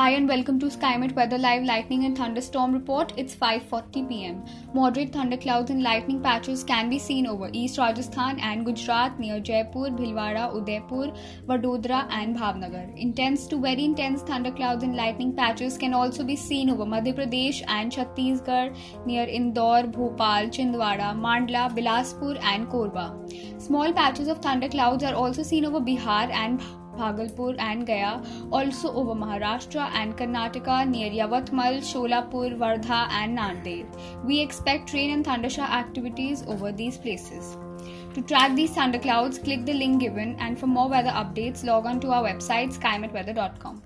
Hi and welcome to SkyMet Weather Live Lightning and Thunderstorm Report. It's 5:40 p.m. Moderate thunderclouds and lightning patches can be seen over East Rajasthan and Gujarat near Jaipur, Bhilwara, Udaipur, Vadodara and Bhavnagar. Intense to very intense thunderclouds and lightning patches can also be seen over Madhya Pradesh and Chhattisgarh near Indore, Bhopal, Chhindwara, Mandla, Bilaspur and Korba. Small patches of thunderclouds are also seen over Bihar and Bhagalpur and Gaya, also over Maharashtra and Karnataka near Yavatmal, Sholapur, Wardha and Nanded. We expect rain and thundershower activities over these places. To track these thunderclouds, click the link given, and for more weather updates, log on to our website skymetweather.com.